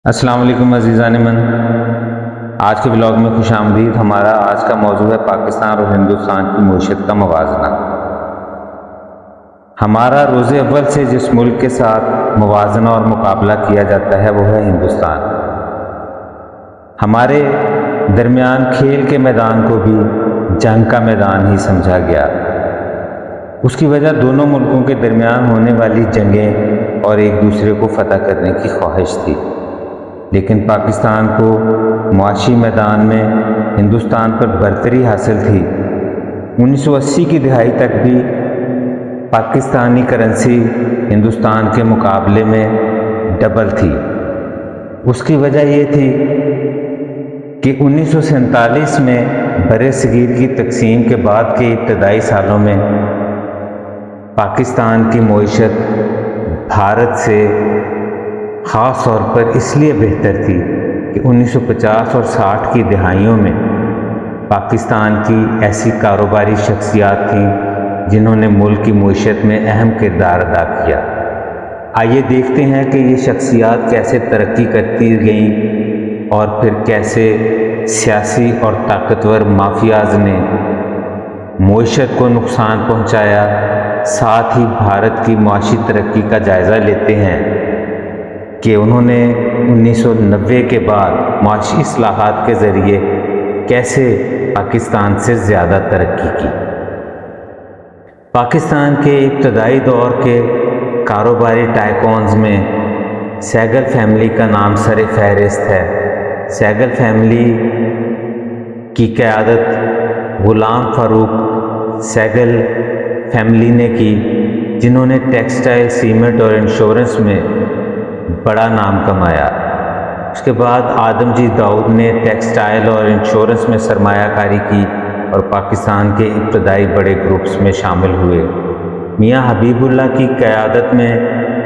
السلام علیکم عزیزان من، آج کے بلاگ میں خوش آمدید۔ ہمارا آج کا موضوع ہے پاکستان اور ہندوستان کی معیشت کا موازنہ۔ ہمارا روز اول سے جس ملک کے ساتھ موازنہ اور مقابلہ کیا جاتا ہے وہ ہے ہندوستان۔ ہمارے درمیان کھیل کے میدان کو بھی جنگ کا میدان ہی سمجھا گیا۔ اس کی وجہ دونوں ملکوں کے درمیان ہونے والی جنگیں اور ایک دوسرے کو فتح کرنے کی خواہش تھی، لیکن پاکستان کو معاشی میدان میں ہندوستان پر برتری حاصل تھی۔ 1980 کی دہائی تک بھی پاکستانی کرنسی ہندوستان کے مقابلے میں ڈبل تھی۔ اس کی وجہ یہ تھی کہ 1947 میں بر صغیر کی تقسیم کے بعد کے ابتدائی سالوں میں پاکستان کی معیشت بھارت سے خاص طور پر اس لیے بہتر تھی کہ 1950 اور 60 کی دہائیوں میں پاکستان کی ایسی کاروباری شخصیات تھیں جنہوں نے ملک کی معیشت میں اہم کردار ادا کیا۔ آئیے دیکھتے ہیں کہ یہ شخصیات کیسے ترقی کرتی گئیں اور پھر کیسے سیاسی اور طاقتور مافیاز نے معیشت کو نقصان پہنچایا۔ ساتھ ہی بھارت کی معاشی ترقی کا جائزہ لیتے ہیں کہ انہوں نے 1990 کے بعد معاشی اصلاحات کے ذریعے کیسے پاکستان سے زیادہ ترقی کی۔ پاکستان کے ابتدائی دور کے کاروباری ٹائکونز میں سہگل فیملی کا نام سر فہرست ہے۔ سہگل فیملی کی قیادت غلام فاروق سہگل فیملی نے کی، جنہوں نے ٹیکسٹائل، سیمنٹ اور انشورنس میں بڑا نام کمایا۔ اس کے بعد آدم جی داؤد نے ٹیکسٹائل اور انشورنس میں سرمایہ کاری کی اور پاکستان کے ابتدائی بڑے گروپس میں شامل ہوئے۔ میاں حبیب اللہ کی قیادت میں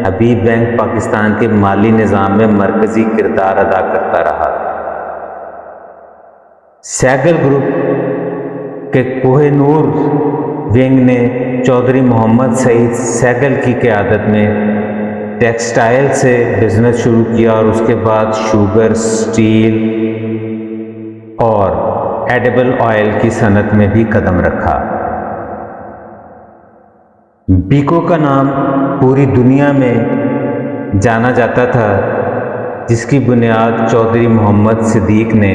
حبیب بینک پاکستان کے مالی نظام میں مرکزی کردار ادا کرتا رہا۔ سہگل گروپ کے کوہ نور ونگ نے چودھری محمد سعید سہگل کی قیادت میں ٹیکسٹائل سے بزنس شروع کیا اور اس کے بعد شوگر، سٹیل اور ایڈیبل آئل کی صنعت میں بھی قدم رکھا۔ بیکو کا نام پوری دنیا میں جانا جاتا تھا، جس کی بنیاد چودھری محمد صدیق نے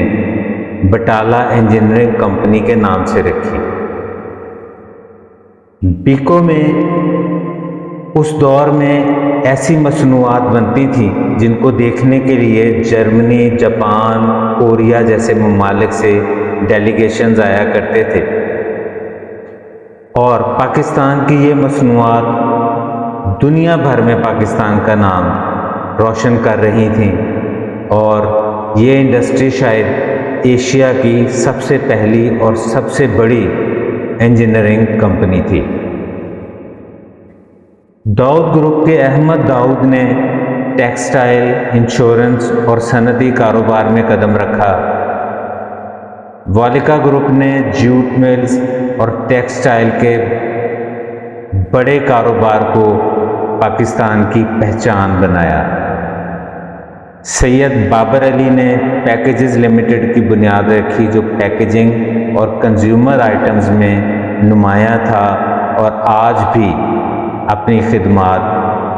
بٹالہ انجینئرنگ کمپنی کے نام سے رکھی۔ بیکو میں اس دور میں ایسی مصنوعات بنتی تھیں جن کو دیکھنے کے لیے جرمنی، جاپان، کوریا جیسے ممالک سے ڈیلیگیشنز آیا کرتے تھے، اور پاکستان کی یہ مصنوعات دنیا بھر میں پاکستان کا نام روشن کر رہی تھیں، اور یہ انڈسٹری شاید ایشیا کی سب سے پہلی اور سب سے بڑی انجینئرنگ کمپنی تھی۔ داؤد گروپ کے احمد داؤد نے ٹیکسٹائل، انشورنس اور صنعتی کاروبار میں قدم رکھا۔ والکا گروپ نے جوٹ ملز اور ٹیکسٹائل کے بڑے کاروبار کو پاکستان کی پہچان بنایا۔ سید بابر علی نے پیکیجز لمیٹڈ کی بنیاد رکھی، جو پیکیجنگ اور کنزیومر آئٹمز میں نمایاں تھا اور آج بھی اپنی خدمات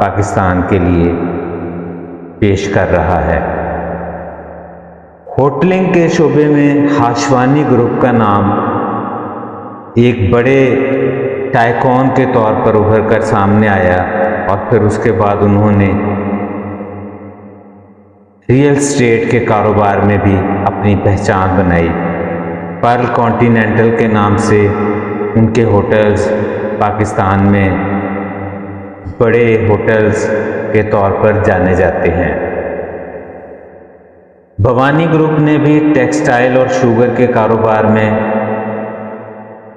پاکستان کے لیے پیش کر رہا ہے۔ ہوٹلنگ کے شعبے میں ہاشوانی گروپ کا نام ایک بڑے ٹائکون کے طور پر ابھر کر سامنے آیا، اور پھر اس کے بعد انہوں نے ریئل اسٹیٹ کے کاروبار میں بھی اپنی پہچان بنائی۔ پرل کانٹیننٹل کے نام سے ان کے ہوٹلز پاکستان میں بڑے ہوٹلز کے طور پر جانے جاتے ہیں۔ بھوانی گروپ نے بھی ٹیکسٹائل اور شوگر کے کاروبار میں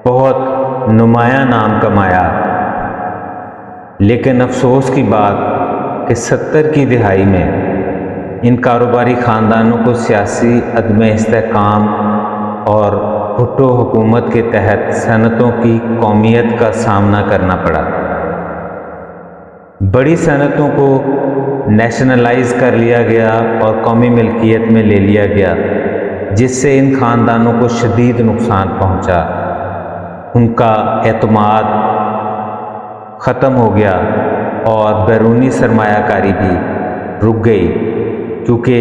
بہت نمایاں نام کمایا، لیکن افسوس کی بات کہ 70 کی دہائی میں ان کاروباری خاندانوں کو سیاسی عدم استحکام اور بھٹو حکومت کے تحت صنعتوں کی قومیت کا سامنا کرنا پڑا۔ بڑی صنعتوں کو نیشنلائز کر لیا گیا اور قومی ملکیت میں لے لیا گیا، جس سے ان خاندانوں کو شدید نقصان پہنچا۔ ان کا اعتماد ختم ہو گیا اور بیرونی سرمایہ کاری بھی رک گئی، کیونکہ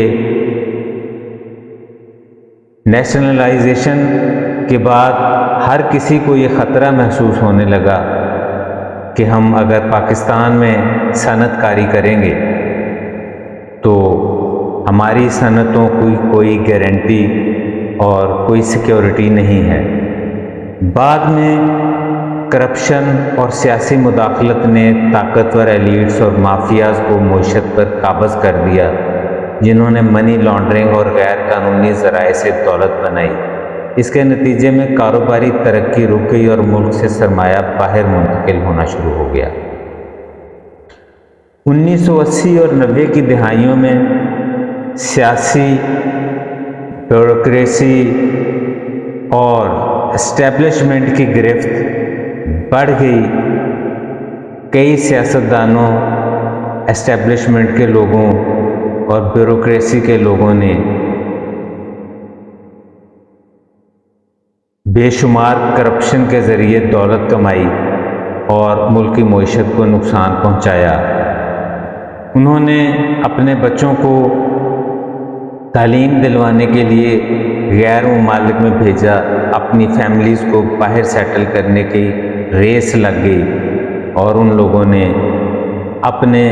نیشنلائزیشن کے بعد ہر کسی کو یہ خطرہ محسوس ہونے لگا کہ ہم اگر پاکستان میں صنعت کاری کریں گے تو ہماری صنعتوں کی کوئی گارنٹی اور کوئی سیکیورٹی نہیں ہے۔ بعد میں کرپشن اور سیاسی مداخلت نے طاقتور ایلیٹس اور مافیاز کو معیشت پر قابض کر دیا، جنہوں نے منی لانڈرنگ اور غیر قانونی ذرائع سے دولت بنائی۔ اس کے نتیجے میں کاروباری ترقی رک گئی اور ملک سے سرمایہ باہر منتقل ہونا شروع ہو گیا۔ 1980 اور 90 کی دہائیوں میں سیاسی بیوروکریسی اور اسٹیبلشمنٹ کی گرفت بڑھ گئی۔ کئی سیاستدانوں، اسٹیبلشمنٹ کے لوگوں اور بیوروکریسی کے لوگوں نے بے شمار کرپشن کے ذریعے دولت کمائی اور ملکی معیشت کو نقصان پہنچایا۔ انہوں نے اپنے بچوں کو تعلیم دلوانے کے لیے غیر ممالک میں بھیجا، اپنی فیملیز کو باہر سیٹل کرنے کی ریس لگ گئی، اور ان لوگوں نے اپنے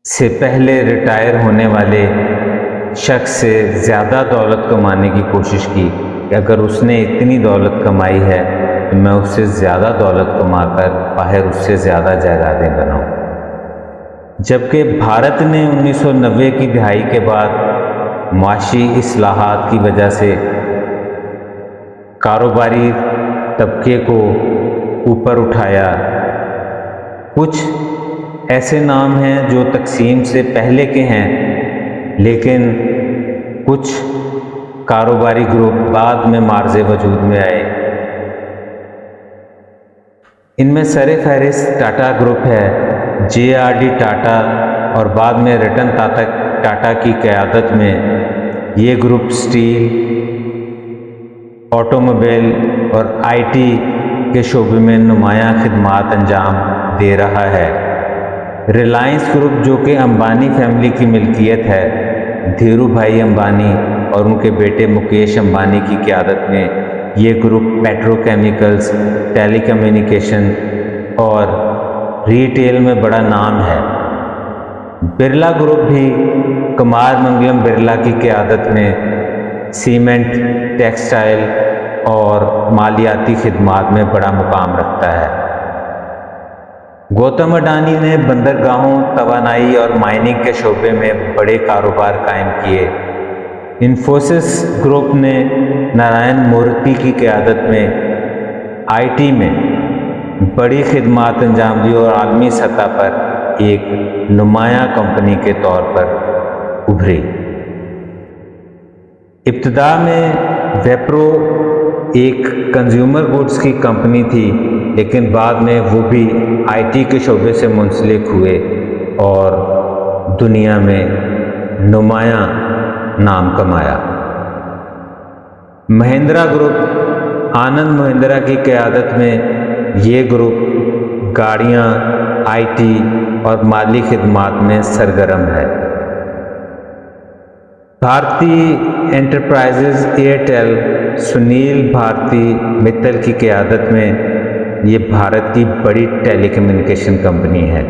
سے پہلے ریٹائر ہونے والے شخص سے زیادہ دولت کمانے کی کوشش کی کہ اگر اس نے اتنی دولت کمائی ہے تو میں اس سے زیادہ دولت کما کر باہر اس سے زیادہ جائیدادیں بناؤں۔ جبکہ بھارت نے 1990 کی دہائی کے بعد معاشی اصلاحات کی وجہ سے کاروباری طبقے کو اوپر اٹھایا۔ کچھ ایسے نام ہیں جو تقسیم سے پہلے کے ہیں، لیکن کچھ کاروباری گروپ بعد میں معرض وجود میں آئے۔ ان میں سر فہرست ٹاٹا گروپ ہے۔ JRD ٹاٹا اور بعد میں رتن ٹاٹا کی قیادت میں یہ گروپ اسٹیل، آٹو موبائل اور IT کے شعبے میں نمایاں خدمات انجام دے رہا ہے۔ ریلائنس گروپ، جو کہ امبانی فیملی کی ملکیت ہے، دھیرو بھائی امبانی اور ان کے بیٹے مکیش امبانی کی قیادت میں یہ گروپ پیٹرو کیمیکلز، ٹیلی کمیونیکیشن اور ریٹیل میں بڑا نام ہے۔ برلا گروپ بھی کمار منگلم برلا کی قیادت میں سیمنٹ، ٹیکسٹائل اور مالیاتی خدمات میں بڑا مقام رکھتا ہے۔ گوتم اڈانی نے بندرگاہوں، توانائی اور مائننگ کے شعبے میں بڑے کاروبار قائم کیے۔ انفوسس گروپ نے نارائن مورتی کی قیادت میں IT میں بڑی خدمات انجام دی اور عالمی سطح پر ایک نمایاں کمپنی کے طور پر ابھری۔ ابتدا میں ویپرو ایک کنزیومر گڈز کی کمپنی تھی، لیکن بعد میں وہ بھی IT کے شعبے سے منسلک ہوئے اور دنیا میں نمایاں نام کمایا۔ مہندرا گروپ، آنند مہندرا کی قیادت میں یہ گروپ گاڑیاں، IT اور مالی خدمات میں سرگرم ہے۔ بھارتی انٹرپرائزز ایئرٹیل، سنیل بھارتی متل کی قیادت میں یہ بھارت کی بڑی ٹیلی کمیونیکیشن کمپنی ہے۔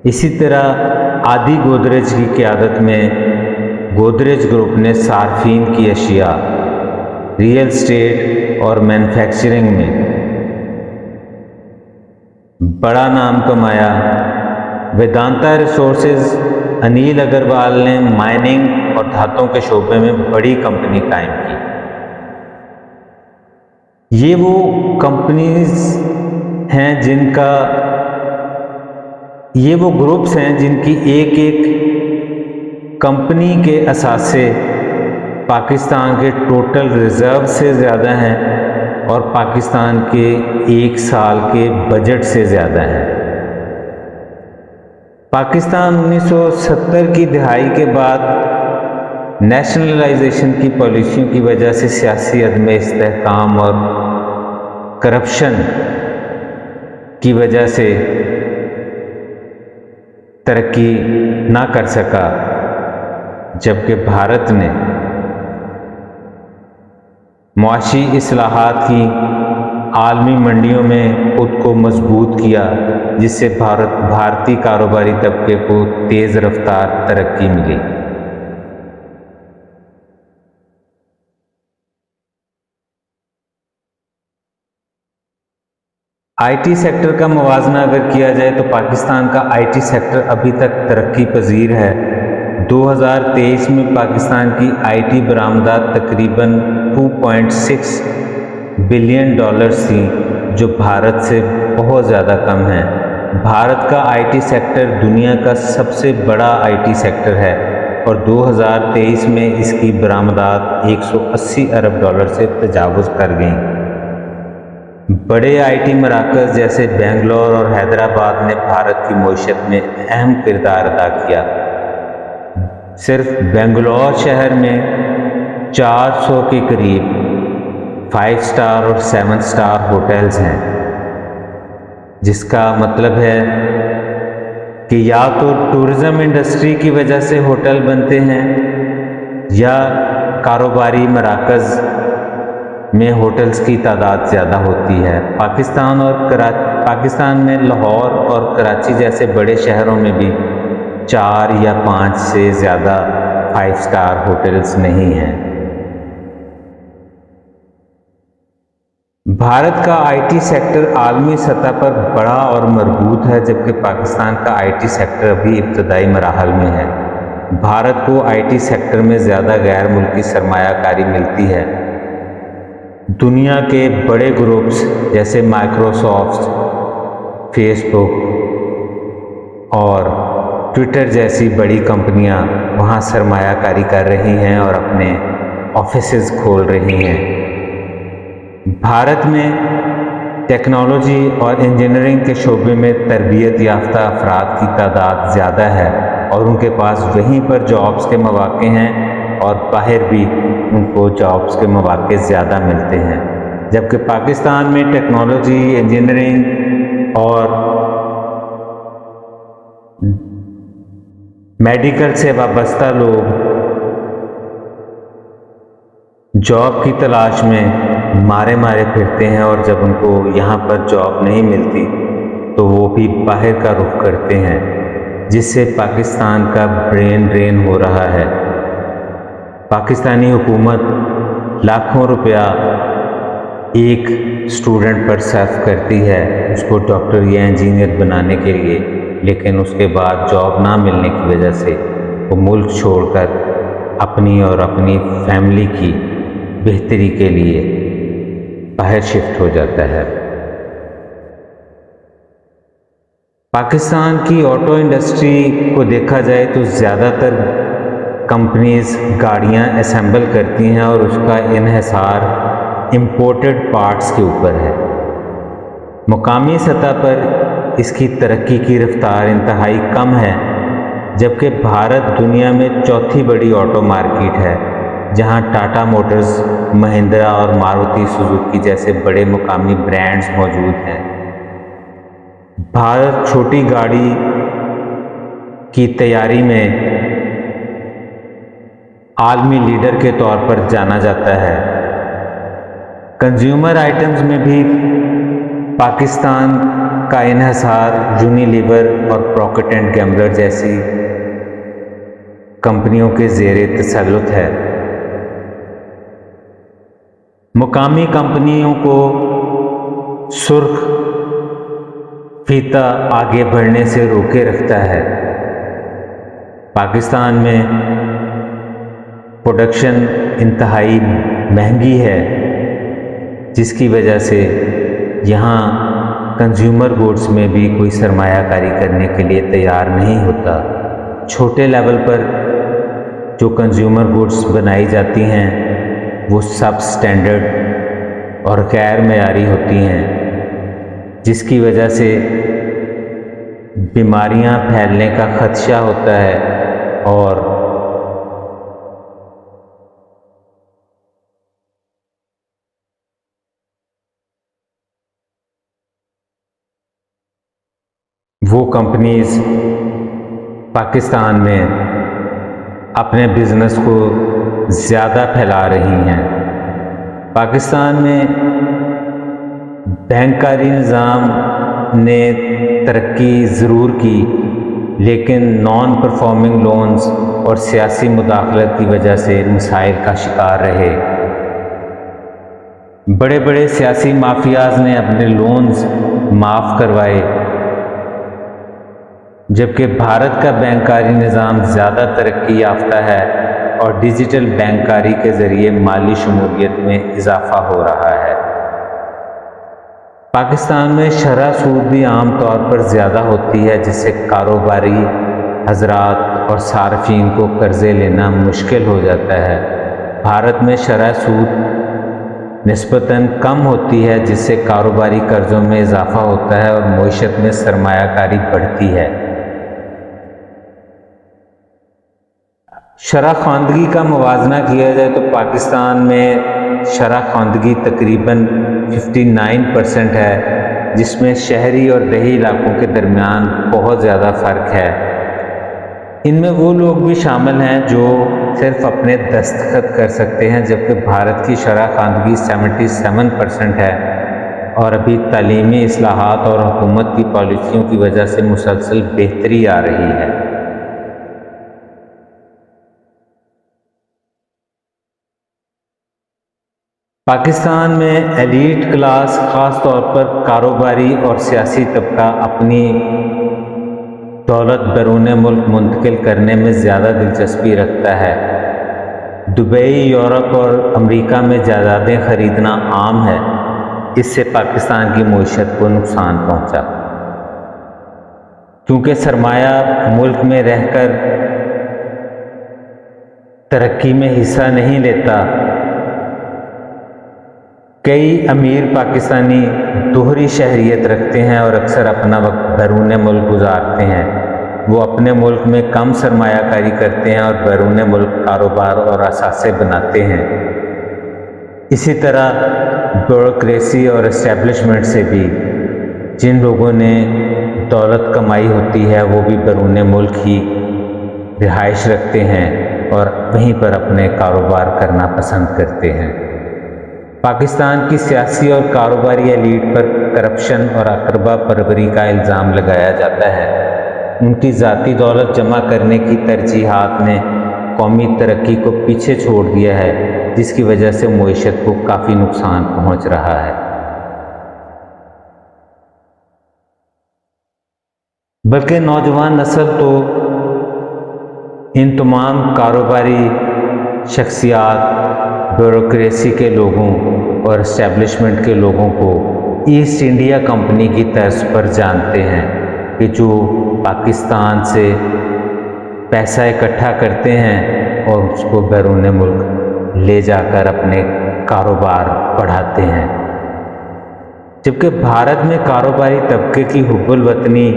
اسی طرح آدی گودریج کی قیادت میں گودریج گروپ نے صارفین کی اشیاء، ریئل اسٹیٹ اور مینوفیکچرنگ میں بڑا نام کمایا۔ ویدانتا ریسورسز، انیل اگروال نے مائننگ اور دھاتوں کے شعبے میں بڑی کمپنی قائم کی۔ یہ وہ کمپنیز ہیں یہ وہ گروپس ہیں جن کی ایک ایک کمپنی کے اثاثے پاکستان کے ٹوٹل ریزرو سے زیادہ ہیں اور پاکستان کے ایک سال کے بجٹ سے زیادہ ہیں۔ پاکستان 1970 کی دہائی کے بعد نیشنلائزیشن کی پالیسیوں کی وجہ سے سیاسی عدم استحکام اور کرپشن کی وجہ سے ترقی نہ کر سکا، جبکہ بھارت نے معاشی اصلاحات کی، عالمی منڈیوں میں خود کو مضبوط کیا، جس سے بھارتی کاروباری طبقے کو تیز رفتار ترقی ملی۔ آئی ٹی سیکٹر کا موازنہ اگر کیا جائے تو پاکستان کا آئی ٹی سیکٹر ابھی تک ترقی پذیر ہے۔ 2023 میں پاکستان کی آئی ٹی برآمدات تقریباً 2.6 بلین ڈالرز تھیں، جو بھارت سے بہت زیادہ کم ہیں۔ بھارت کا آئی ٹی سیکٹر دنیا کا سب سے بڑا آئی ٹی سیکٹر ہے اور 2023 میں اس کی برآمدات 180 ارب ڈالر سے تجاوز کر گئیں۔ بڑے آئی ٹی مراکز جیسے بنگلور اور حیدرآباد نے بھارت کی معیشت میں اہم کردار ادا کیا۔ صرف بنگلور شہر میں 400 کے قریب 5 اسٹار اور 7 اسٹار ہوٹلز ہیں، جس کا مطلب ہے کہ یا تو ٹورزم انڈسٹری کی وجہ سے ہوٹل بنتے ہیں یا کاروباری مراکز میں ہوٹلز کی تعداد زیادہ ہوتی ہے۔ پاکستان میں لاہور اور کراچی جیسے بڑے شہروں میں بھی 4 یا 5 سے زیادہ 5 اسٹار ہوٹلز نہیں ہیں۔ بھارت کا آئی ٹی سیکٹر عالمی سطح پر بڑا اور مربوط ہے، جبکہ پاکستان کا آئی ٹی سیکٹر ابھی ابتدائی مراحل میں ہے۔ بھارت کو آئی ٹی سیکٹر میں زیادہ غیر ملکی سرمایہ کاری ملتی ہے۔ دنیا کے بڑے گروپس جیسے مائیکروسافٹ، فیس بک اور ٹویٹر جیسی بڑی کمپنیاں وہاں سرمایہ کاری کر رہی ہیں اور اپنے آفیسز کھول رہی ہیں۔ بھارت میں ٹیکنالوجی اور انجینئرنگ کے شعبے میں تربیت یافتہ افراد کی تعداد زیادہ ہے اور ان کے پاس وہیں پر جابز کے مواقع ہیں اور باہر بھی ان کو جابز کے مواقع زیادہ ملتے ہیں، جبکہ پاکستان میں ٹیکنالوجی، انجینئرنگ اور میڈیکل سے وابستہ لوگ جاب کی تلاش میں مارے پھرتے ہیں، اور جب ان کو یہاں پر جاب نہیں ملتی تو وہ بھی باہر کا رخ کرتے ہیں، جس سے پاکستان کا برین ڈرین ہو رہا ہے۔ پاکستانی حکومت لاکھوں روپیہ ایک اسٹوڈنٹ پر صرف کرتی ہے اس کو ڈاکٹر یا انجینئر بنانے کے لیے، لیکن اس کے بعد جاب نہ ملنے کی وجہ سے وہ ملک چھوڑ کر اپنی اور اپنی فیملی کی بہتری کے لیے باہر شفٹ ہو جاتا ہے۔ پاکستان کی آٹو انڈسٹری کو دیکھا جائے تو زیادہ تر کمپنیز گاڑیاں اسمبل کرتی ہیں اور اس کا انحصار امپورٹڈ پارٹس کے اوپر ہے۔ مقامی سطح پر اس کی ترقی کی رفتار انتہائی کم ہے، جبکہ بھارت دنیا میں چوتھی بڑی آٹو مارکیٹ ہے، جہاں ٹاٹا موٹرز، مہندرا اور ماروتی سوزوکی جیسے بڑے مقامی برانڈز موجود ہیں۔ بھارت چھوٹی گاڑی کی تیاری میں عالمی لیڈر کے طور پر جانا جاتا ہے۔ کنزیومر آئٹمز میں بھی پاکستان کا انحصار یونیلیور اور پروکٹر اینڈ گیمبلر جیسی کمپنیوں کے زیر تسلط ہے۔ مقامی کمپنیوں کو سرخ فیتہ آگے بڑھنے سے روکے رکھتا ہے۔ پاکستان میں پروڈکشن انتہائی مہنگی ہے، جس کی وجہ سے یہاں کنزیومر گوڈز میں بھی کوئی سرمایہ کاری کرنے کے لیے تیار نہیں ہوتا۔ چھوٹے لیول پر جو کنزیومر گوڈز بنائی جاتی ہیں وہ سب سٹینڈرڈ اور غیر معیاری ہوتی ہیں، جس کی وجہ سے بیماریاں پھیلنے کا خدشہ ہوتا ہے اور وہ کمپنیز پاکستان میں اپنے بزنس کو زیادہ پھیلا رہی ہیں۔ پاکستان میں بینکاری نظام نے ترقی ضرور کی، لیکن نان پرفارمنگ لونز اور سیاسی مداخلت کی وجہ سے مسائل کا شکار رہے۔ بڑے بڑے سیاسی مافیاز نے اپنے لونز معاف کروائے، جبکہ بھارت کا بینکاری نظام زیادہ ترقی یافتہ ہے اور ڈیجیٹل بینکاری کے ذریعے مالی شمولیت میں اضافہ ہو رہا ہے۔ پاکستان میں شرح سود بھی عام طور پر زیادہ ہوتی ہے، جس سے کاروباری حضرات اور صارفین کو قرضے لینا مشکل ہو جاتا ہے۔ بھارت میں شرح سود نسبتاً کم ہوتی ہے، جس سے کاروباری قرضوں میں اضافہ ہوتا ہے اور معیشت میں سرمایہ کاری بڑھتی ہے۔ شرح خواندگی کا موازنہ کیا جائے تو پاکستان میں شرح خواندگی تقریباً 59% ہے، جس میں شہری اور دیہی علاقوں کے درمیان بہت زیادہ فرق ہے۔ ان میں وہ لوگ بھی شامل ہیں جو صرف اپنے دستخط کر سکتے ہیں، جبکہ بھارت کی شرح خواندگی 77% ہے اور ابھی تعلیمی اصلاحات اور حکومت کی پالیسیوں کی وجہ سے مسلسل بہتری آ رہی ہے۔ پاکستان میں ایلیٹ کلاس، خاص طور پر کاروباری اور سیاسی طبقہ، اپنی دولت بیرون ملک منتقل کرنے میں زیادہ دلچسپی رکھتا ہے۔ دبئی، یورپ اور امریکہ میں جائیدادیں خریدنا عام ہے۔ اس سے پاکستان کی معیشت کو نقصان پہنچا، کیونکہ سرمایہ ملک میں رہ کر ترقی میں حصہ نہیں لیتا۔ کئی امیر پاکستانی دوہری شہریت رکھتے ہیں اور اکثر اپنا وقت بیرون ملک گزارتے ہیں۔ وہ اپنے ملک میں کم سرمایہ کاری کرتے ہیں اور بیرون ملک کاروبار اور اثاثے بناتے ہیں۔ اسی طرح بیوروکریسی اور اسٹیبلشمنٹ سے بھی جن لوگوں نے دولت کمائی ہوتی ہے وہ بھی بیرون ملک ہی رہائش رکھتے ہیں اور وہیں پر اپنے کاروبار کرنا پسند کرتے ہیں۔ پاکستان کی سیاسی اور کاروباری ایلیٹ پر کرپشن اور اقربا پروری کا الزام لگایا جاتا ہے۔ ان کی ذاتی دولت جمع کرنے کی ترجیحات نے قومی ترقی کو پیچھے چھوڑ دیا ہے، جس کی وجہ سے معیشت کو کافی نقصان پہنچ رہا ہے۔ بلکہ نوجوان نسل تو ان تمام کاروباری شخصیات، بیوروکریسی کے لوگوں اور اسٹیبلشمنٹ کے لوگوں کو ایسٹ انڈیا کمپنی کی طرز پر جانتے ہیں، کہ جو پاکستان سے پیسہ اکٹھا کرتے ہیں اور اس کو بیرون ملک لے جا کر اپنے کاروبار بڑھاتے ہیں۔ جبکہ بھارت میں کاروباری طبقے کی حب الوطنی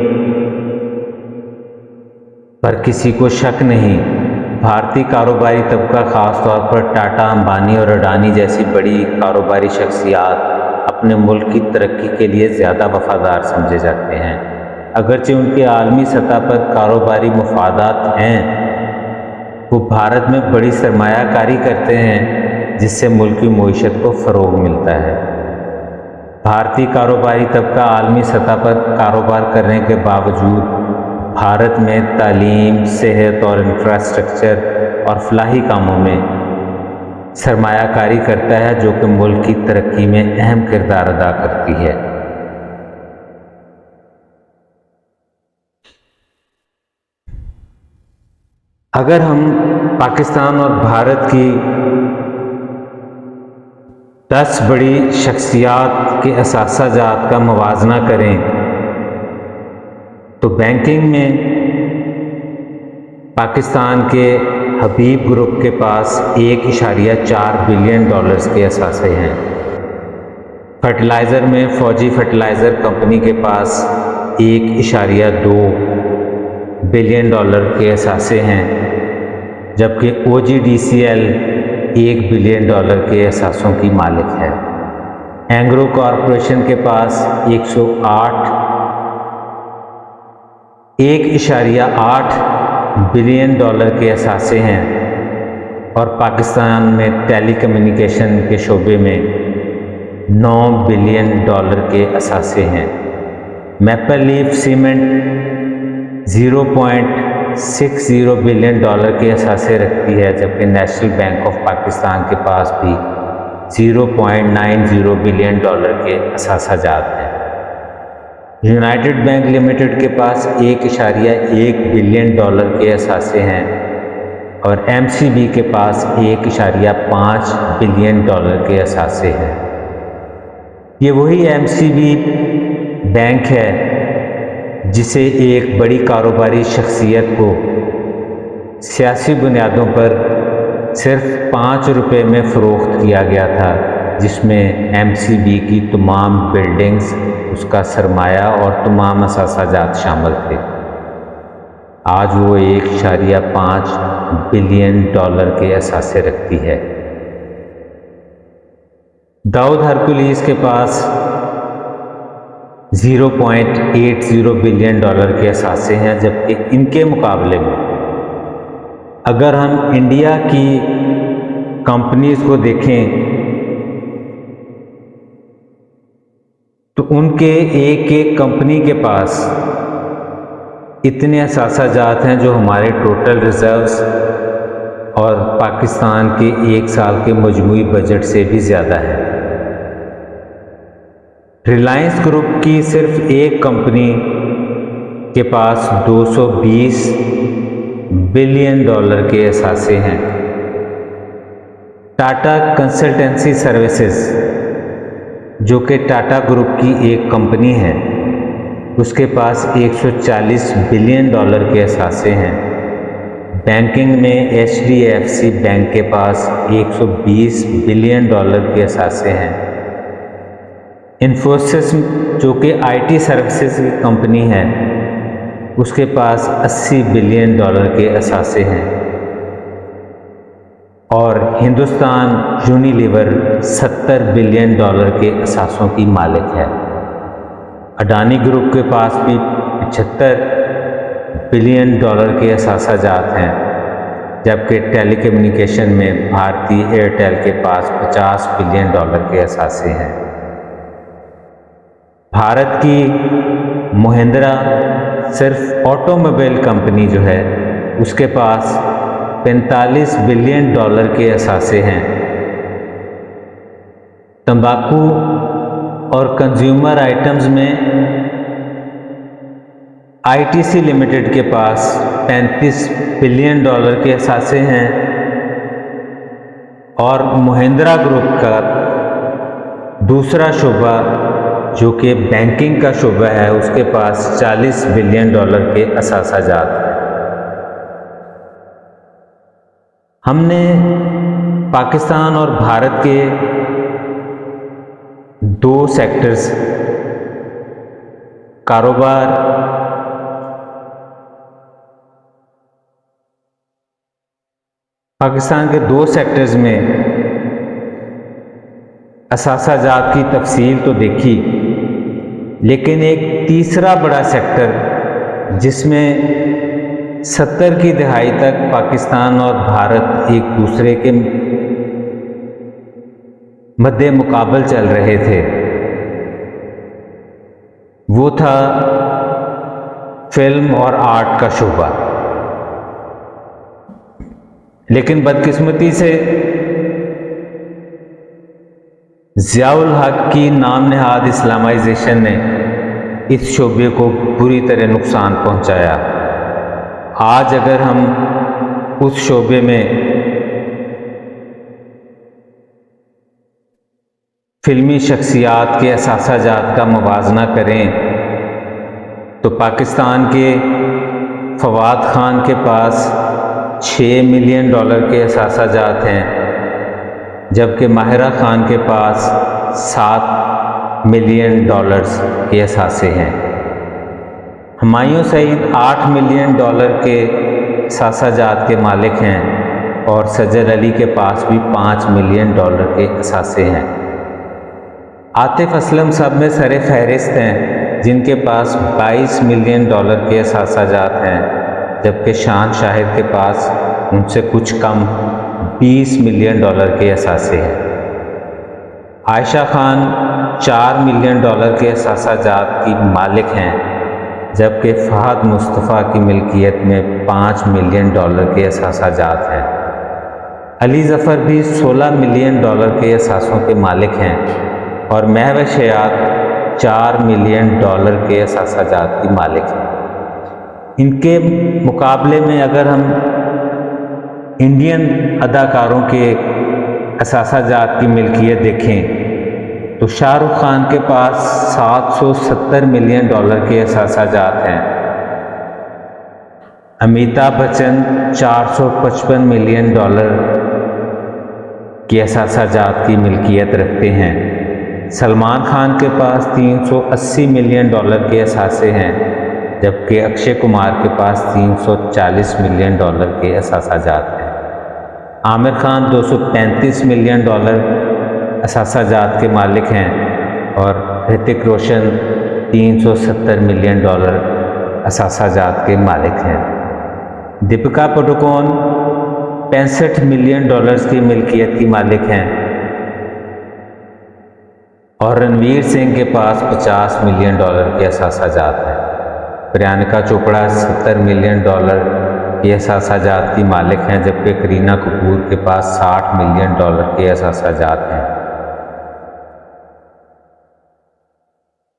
پر کسی کو شک نہیں۔ بھارتی کاروباری طبقہ، خاص طور پر ٹاٹا، امبانی اور اڈانی جیسی بڑی کاروباری شخصیات، اپنے ملک کی ترقی کے لیے زیادہ وفادار سمجھے جاتے ہیں۔ اگرچہ ان کے عالمی سطح پر کاروباری مفادات ہیں، وہ بھارت میں بڑی سرمایہ کاری کرتے ہیں، جس سے ملک کی معیشت کو فروغ ملتا ہے۔ بھارتی کاروباری طبقہ عالمی سطح پر کاروبار کرنے کے باوجود بھارت میں تعلیم، صحت اور انفراسٹرکچر اور فلاحی کاموں میں سرمایہ کاری کرتا ہے، جو کہ ملک کی ترقی میں اہم کردار ادا کرتی ہے۔ اگر ہم پاکستان اور بھارت کی 10 بڑی شخصیات کے اثاثہ جات کا موازنہ کریں تو بینکنگ میں پاکستان کے حبیب گروپ کے پاس $1.4 بلین کے اثاثے ہیں۔ فرٹیلائزر میں فوجی فرٹیلائزر کمپنی کے پاس 1.2 بلین ڈالر کے اثاثے ہیں، جبکہ OGDCL 1 بلین ڈالر کے اثاثوں کی مالک ہے۔ اینگرو کارپوریشن کے پاس 1.8 بلین ڈالر کے اثاثے ہیں، اور پاکستان میں ٹیلی کمیونیکیشن کے شعبے میں 9 بلین ڈالر کے اثاثے ہیں۔ Maple leaf cement 0.60 billion dollar کے اثاثے رکھتی ہے، جبکہ نیشنل بینک آف پاکستان کے پاس بھی 0.90 بلین ڈالر کے اثاثہ جات ہیں۔ یونائٹڈ بینک لمیٹڈ کے پاس 1.1 بلین ڈالر کے اثاثے ہیں، اور MCB کے پاس 1.5 بلین ڈالر کے اثاثے ہیں۔ یہ وہی MCB بینک ہے جسے ایک بڑی کاروباری شخصیت کو سیاسی بنیادوں پر صرف 5 روپے میں فروخت کیا گیا تھا، جس میں MCB کی تمام بلڈنگز، اس کا سرمایہ اور تمام اثاثہ جات شامل تھے۔ آج وہ 1.5 بلین ڈالر کے اثاثے رکھتی ہے۔ داؤد ہرکولیس کے پاس 0.80 بلین ڈالر کے اثاثے ہیں، جبکہ ان کے مقابلے میں اگر ہم انڈیا کی کمپنیز کو دیکھیں تو ان کے ایک کمپنی کے پاس اتنے اثاثہ جات ہیں جو ہمارے ٹوٹل ریزروز اور پاکستان کے 1 سال کے مجموعی بجٹ سے بھی زیادہ ہے۔ ریلائنس گروپ کی صرف ایک کمپنی کے پاس 220 بلین ڈالر کے اثاثے ہیں۔ ٹاٹا کنسلٹنسی سروسز، جو کہ ٹاٹا گروپ کی ایک کمپنی ہے، اس کے پاس 140 بلین ڈالر کے اثاثے ہیں۔ بینکنگ میں HDFC بینک کے پاس 120 بلین ڈالر کے اثاثے ہیں۔ انفوسس، جو کہ IT سروسز کی کمپنی ہے، اس کے پاس 80 بلین ڈالر کے اثاثے ہیں، اور ہندوستان یونیلیور 70 بلین ڈالر کے اثاثوں کی مالک ہے۔ اڈانی گروپ کے پاس بھی 75 بلین ڈالر کے اثاثہ جات ہیں، جبکہ ٹیلی کمیونیکیشن میں بھارتی ایئرٹیل کے پاس 50 بلین ڈالر کے اثاثے ہیں۔ بھارت کی مہندرا صرف آٹو موبائل کمپنی جو ہے، اس کے پاس 45 بلین ڈالر کے اثاثے ہیں۔ تمباکو اور کنزیومر آئٹمز میں ITC لمیٹڈ کے پاس 35 بلین ڈالر کے اثاثے ہیں، اور مہندرا گروپ کا دوسرا شعبہ جو کہ بینکنگ کا شعبہ ہے، اس کے پاس 40 بلین ڈالر کے اثاثہ جات ہیں۔ ہم نے پاکستان اور بھارت کے 2 سیکٹرز، کاروبار پاکستان کے 2 سیکٹرز میں اثاثہ جات کی تفصیل تو دیکھی، لیکن ایک تیسرا بڑا سیکٹر جس میں 70 کی دہائی تک پاکستان اور بھارت ایک دوسرے کے مد مقابل چل رہے تھے، وہ تھا فلم اور آرٹ کا شعبہ۔ لیکن بدقسمتی سے ضیاء الحق کی نام نہاد اسلامائزیشن نے اس شعبے کو بری طرح نقصان پہنچایا۔ آج اگر ہم اس شعبے میں فلمی شخصیات کے اثاثہ جات کا موازنہ کریں تو پاکستان کے فواد خان کے پاس 6 ملین ڈالر کے اثاثہ جات ہیں، جبکہ ماہرہ خان کے پاس 7 ملین ڈالرز کے اثاثے ہیں۔ ہمایوں سعید 8 ملین ڈالر کے اثاثہ جات کے مالک ہیں اور سجل علی کے پاس بھی 5 ملین ڈالر کے اثاثے ہیں۔ عاطف اسلم سب میں سر فہرست ہیں جن کے پاس 22 ملین ڈالر کے اثاثہ جات ہیں، جبکہ شان شاہد کے پاس ان سے کچھ کم 20 ملین ڈالر کے اثاثے ہیں۔ عائشہ خان 4 ملین ڈالر کے اثاثہ جات کی مالک ہیں، جبکہ فہد مصطفیٰ کی ملکیت میں 5 ملین ڈالر کے اثاثہ جات ہیں۔ علی ظفر بھی 16 ملین ڈالر کے اثاثوں کے مالک ہیں اور مہوش حیات 4 ملین ڈالر کے اثاثہ جات کی مالک ہیں۔ ان کے مقابلے میں اگر ہم انڈین اداکاروں کے اثاثہ جات کی ملکیت دیکھیں تو شاہ رخ خان کے پاس 770 ملین ڈالر کے اثاثہ جات ہیں، امیتابھ بچن 455 ملین ڈالر کے اثاثہ جات کی ملکیت رکھتے ہیں، سلمان خان کے پاس 380 ملین ڈالر کے اثاثے ہیں، جبکہ اکشے کمار کے پاس 340 ملین ڈالر کے اثاثہ جات ہیں۔ عامر خان 235 ملین ڈالر اثاثہ جات کے مالک ہیں اور رتک روشن 370 ملین ڈالر اثاثہ جات کے مالک ہیں۔ دیپکا پڈوکون 65 ملین ڈالرز کی ملکیت کی مالک ہیں اور رنویر سنگھ کے پاس 50 ملین ڈالر کے اثاثہ جات ہیں۔ پریانکا چوپڑا 70 ملین ڈالر کے اثاثہ جات کی مالک ہیں، جبکہ کرینہ کپور کے پاس 60 ملین ڈالر کے اثاثہ جات ہیں۔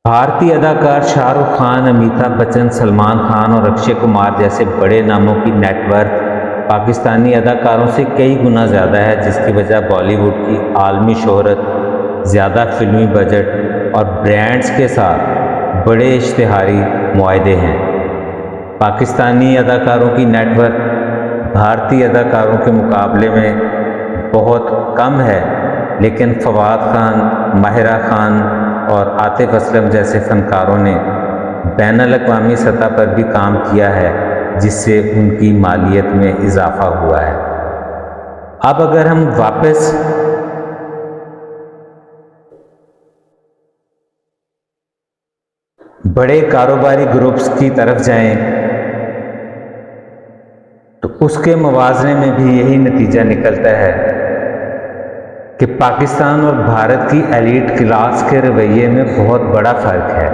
بھارتی اداکار شاہ رخ خان، امیتابھ بچن، سلمان خان اور اکشے کمار جیسے بڑے ناموں کی نیٹ ورتھ پاکستانی اداکاروں سے کئی گنا زیادہ ہے، جس کی وجہ بالی ووڈ کی عالمی شہرت، زیادہ فلمی بجٹ اور برانڈز کے ساتھ بڑے اشتہاری معاہدے ہیں۔ پاکستانی اداکاروں کی نیٹ ورک بھارتی اداکاروں کے مقابلے میں بہت کم ہے، لیکن فواد خان، ماہرہ خان اور عاطف اسلم جیسے فنکاروں نے بین الاقوامی سطح پر بھی کام کیا ہے، جس سے ان کی مالیت میں اضافہ ہوا ہے۔ اب اگر ہم واپس بڑے کاروباری گروپس کی طرف جائیں تو اس کے موازنے میں بھی یہی نتیجہ نکلتا ہے کہ پاکستان اور بھارت کی ایلیٹ کلاس کے رویے میں بہت بڑا فرق ہے۔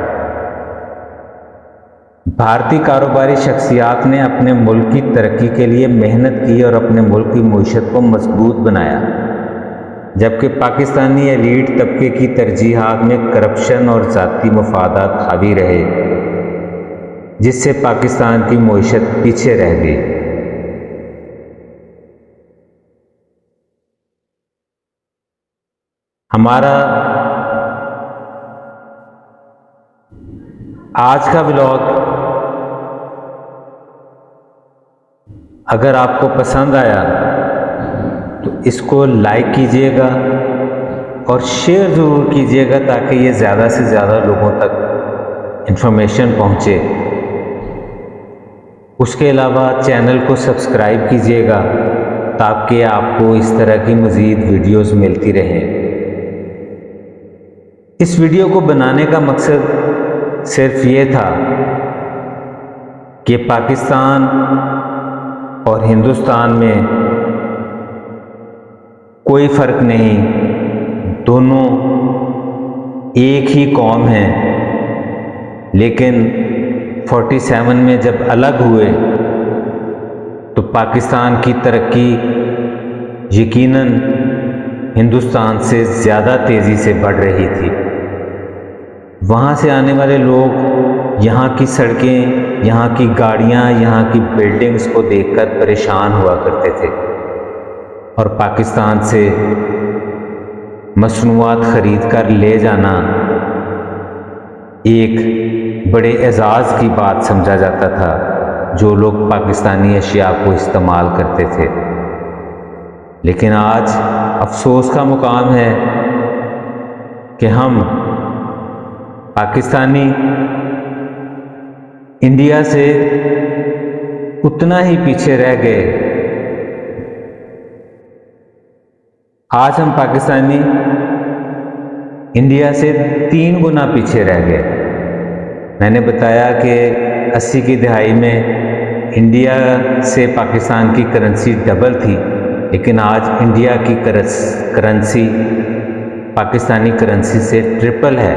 بھارتی کاروباری شخصیات نے اپنے ملک کی ترقی کے لیے محنت کی اور اپنے ملک کی معیشت کو مضبوط بنایا، جبکہ پاکستانی ایلیٹ طبقے کی ترجیحات میں کرپشن اور ذاتی مفادات حاوی رہے، جس سے پاکستان کی معیشت پیچھے رہ گئی۔ ہمارا آج کا ولاگ اگر آپ کو پسند آیا تو اس کو لائک کیجیے گا اور شیئر ضرور کیجیے گا تاکہ یہ زیادہ سے زیادہ لوگوں تک انفارمیشن پہنچے۔ اس کے علاوہ چینل کو سبسکرائب کیجیے گا تاکہ آپ کو اس طرح کی مزید ویڈیوز ملتی رہیں۔ اس ویڈیو کو بنانے کا مقصد صرف یہ تھا کہ پاکستان اور ہندوستان میں کوئی فرق نہیں، دونوں ایک ہی قوم ہیں، لیکن 47 میں جب الگ ہوئے تو پاکستان کی ترقی یقیناً ہندوستان سے زیادہ تیزی سے بڑھ رہی تھی۔ وہاں سے آنے والے لوگ یہاں کی سڑکیں، یہاں کی گاڑیاں، یہاں کی بلڈنگز کو دیکھ کر پریشان ہوا کرتے تھے اور پاکستان سے مصنوعات خرید کر لے جانا ایک بڑے اعزاز کی بات سمجھا جاتا تھا، جو لوگ پاکستانی اشیاء کو استعمال کرتے تھے۔ لیکن آج افسوس کا مقام ہے کہ ہم پاکستانی انڈیا سے اتنا ہی پیچھے رہ گئے. آج ہم پاکستانی انڈیا سے 3 گنا پیچھے رہ گئے. میں نے بتایا کہ 80 کی دہائی میں انڈیا سے پاکستان کی کرنسی ڈبل تھی، لیکن آج انڈیا کی کرنسی پاکستانی کرنسی سے ٹرپل ہے.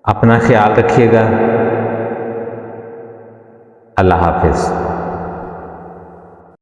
اپنا خیال رکھیے گا. اللہ حافظ.